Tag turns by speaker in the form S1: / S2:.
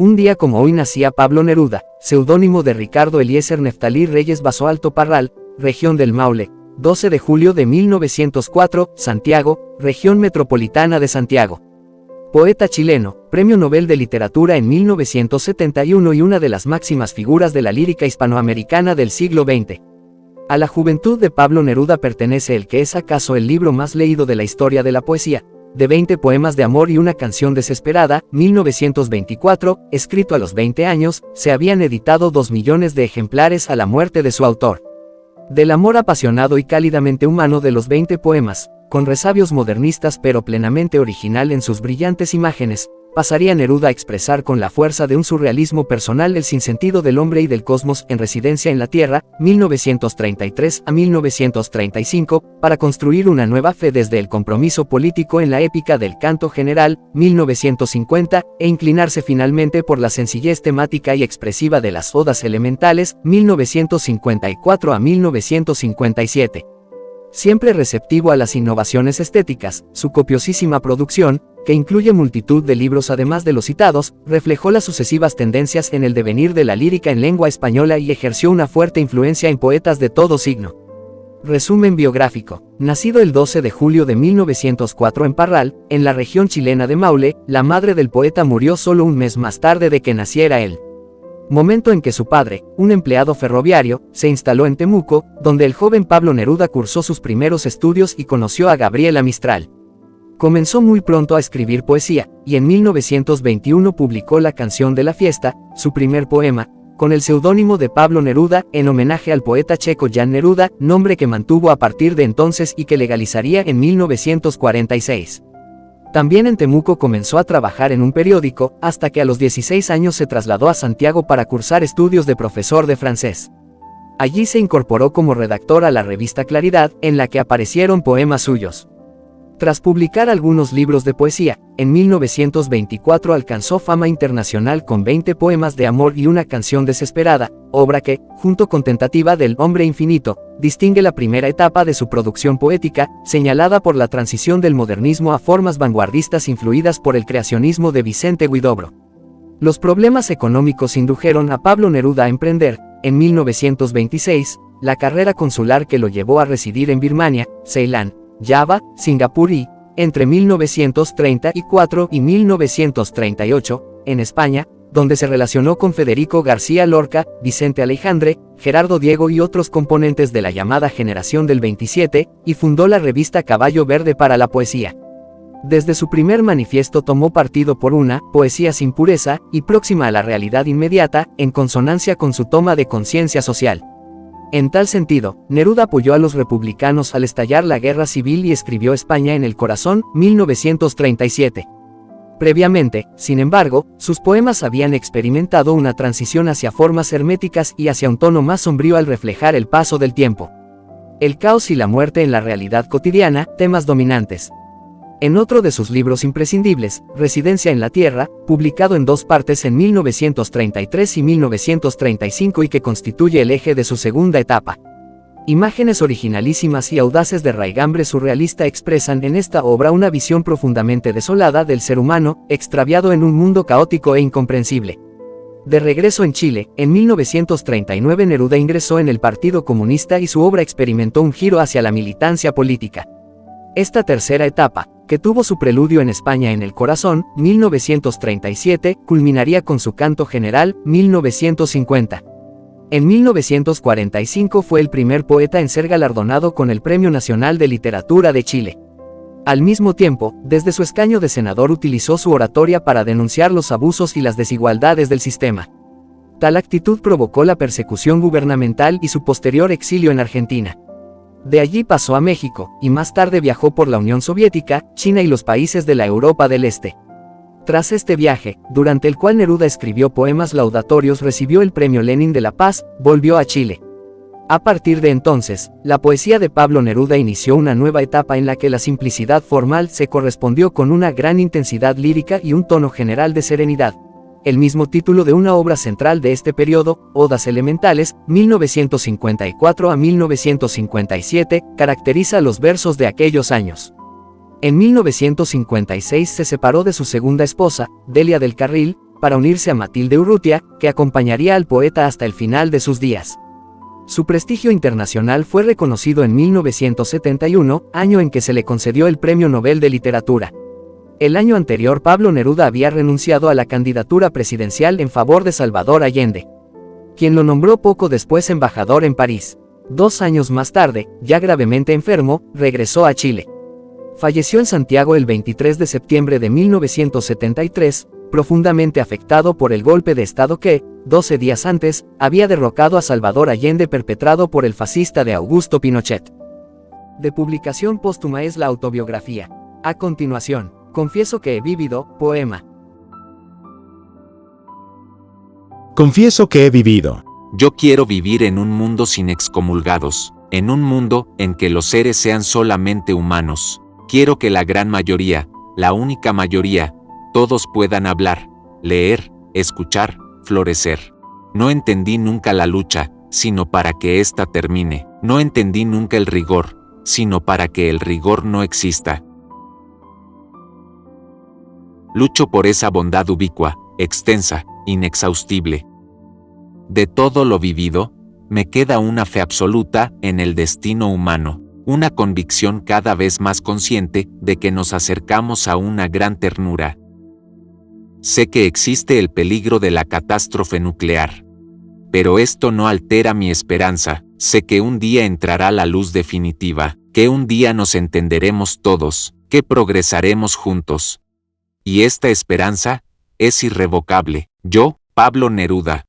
S1: Un día como hoy nacía Pablo Neruda, seudónimo de Ricardo Eliezer Neftalí Reyes Basoalto Parral, región del Maule, 12 de julio de 1904, Santiago, región metropolitana de Santiago. Poeta chileno, Premio Nobel de Literatura en 1971 y una de las máximas figuras de la lírica hispanoamericana del siglo XX. A la juventud de Pablo Neruda pertenece el que es acaso el libro más leído de la historia de la poesía, de 20 poemas de amor y una canción desesperada, 1924, escrito a los 20 años, se habían editado 2 millones de ejemplares a la muerte de su autor. Del amor apasionado y cálidamente humano de los 20 poemas, con resabios modernistas pero plenamente original en sus brillantes imágenes, pasaría Neruda a expresar con la fuerza de un surrealismo personal el sinsentido del hombre y del cosmos en Residencia en la Tierra, 1933 a 1935, para construir una nueva fe desde el compromiso político en la épica del Canto General, 1950, e inclinarse finalmente por la sencillez temática y expresiva de las Odas Elementales, 1954 a 1957. Siempre receptivo a las innovaciones estéticas, su copiosísima producción, que incluye multitud de libros además de los citados, reflejó las sucesivas tendencias en el devenir de la lírica en lengua española y ejerció una fuerte influencia en poetas de todo signo. Resumen biográfico. Nacido el 12 de julio de 1904 en Parral, en la región chilena de Maule, la madre del poeta murió solo un mes más tarde de que naciera él. Momento en que su padre, un empleado ferroviario, se instaló en Temuco, donde el joven Pablo Neruda cursó sus primeros estudios y conoció a Gabriela Mistral. Comenzó muy pronto a escribir poesía, y en 1921 publicó La canción de la fiesta, su primer poema, con el seudónimo de Pablo Neruda, en homenaje al poeta checo Jan Neruda, nombre que mantuvo a partir de entonces y que legalizaría en 1946. También en Temuco comenzó a trabajar en un periódico, hasta que a los 16 años se trasladó a Santiago para cursar estudios de profesor de francés. Allí se incorporó como redactor a la revista Claridad, en la que aparecieron poemas suyos. Tras publicar algunos libros de poesía, en 1924 alcanzó fama internacional con 20 poemas de amor y una canción desesperada, obra que, junto con Tentativa del Hombre Infinito, distingue la primera etapa de su producción poética, señalada por la transición del modernismo a formas vanguardistas influidas por el creacionismo de Vicente Huidobro. Los problemas económicos indujeron a Pablo Neruda a emprender, en 1926, la carrera consular que lo llevó a residir en Birmania, Ceilán, Java, Singapur y, entre 1934 y 1938, en España, donde se relacionó con Federico García Lorca, Vicente Aleixandre, Gerardo Diego y otros componentes de la llamada Generación del 27, y fundó la revista Caballo Verde para la poesía. Desde su primer manifiesto tomó partido por una poesía sin pureza y próxima a la realidad inmediata, en consonancia con su toma de conciencia social. En tal sentido, Neruda apoyó a los republicanos al estallar la guerra civil y escribió España en el corazón, 1937. Previamente, sin embargo, sus poemas habían experimentado una transición hacia formas herméticas y hacia un tono más sombrío al reflejar el paso del tiempo. El caos y la muerte en la realidad cotidiana, temas dominantes. En otro de sus libros imprescindibles, Residencia en la Tierra, publicado en 2 partes en 1933 y 1935 y que constituye el eje de su segunda etapa. Imágenes originalísimas y audaces de raigambre surrealista expresan en esta obra una visión profundamente desolada del ser humano, extraviado en un mundo caótico e incomprensible. De regreso en Chile, en 1939 Neruda ingresó en el Partido Comunista y su obra experimentó un giro hacia la militancia política. Esta tercera etapa, que tuvo su preludio en España en el corazón, 1937, culminaría con su Canto General, 1950. En 1945 fue el primer poeta en ser galardonado con el Premio Nacional de Literatura de Chile. Al mismo tiempo, desde su escaño de senador utilizó su oratoria para denunciar los abusos y las desigualdades del sistema. Tal actitud provocó la persecución gubernamental y su posterior exilio en Argentina. De allí pasó a México, y más tarde viajó por la Unión Soviética, China y los países de la Europa del Este. Tras este viaje, durante el cual Neruda escribió poemas laudatorios, recibió el Premio Lenin de la Paz, volvió a Chile. A partir de entonces, la poesía de Pablo Neruda inició una nueva etapa en la que la simplicidad formal se correspondió con una gran intensidad lírica y un tono general de serenidad. El mismo título de una obra central de este periodo, Odas Elementales, 1954 a 1957, caracteriza los versos de aquellos años. En 1956 se separó de su segunda esposa, Delia del Carril, para unirse a Matilde Urrutia, que acompañaría al poeta hasta el final de sus días. Su prestigio internacional fue reconocido en 1971, año en que se le concedió el Premio Nobel de Literatura. El año anterior Pablo Neruda había renunciado a la candidatura presidencial en favor de Salvador Allende, quien lo nombró poco después embajador en París. 2 años más tarde, ya gravemente enfermo, regresó a Chile. Falleció en Santiago el 23 de septiembre de 1973, profundamente afectado por el golpe de Estado que, 12 días antes, había derrocado a Salvador Allende perpetrado por el fascista de Augusto Pinochet. De publicación póstuma es la autobiografía. A continuación, Confieso que he vivido, poema.
S2: Confieso que he vivido.
S3: Yo quiero vivir en un mundo sin excomulgados, en un mundo en que los seres sean solamente humanos. Quiero que la gran mayoría, la única mayoría, todos puedan hablar, leer, escuchar, florecer. No entendí nunca la lucha, sino para que ésta termine. No entendí nunca el rigor, sino para que el rigor no exista. Lucho por esa bondad ubicua, extensa, inexhaustible. De todo lo vivido, me queda una fe absoluta en el destino humano, una convicción cada vez más consciente de que nos acercamos a una gran ternura. Sé que existe el peligro de la catástrofe nuclear. Pero esto no altera mi esperanza, sé que un día entrará la luz definitiva, que un día nos entenderemos todos, que progresaremos juntos. Y esta esperanza es irrevocable. Yo, Pablo Neruda,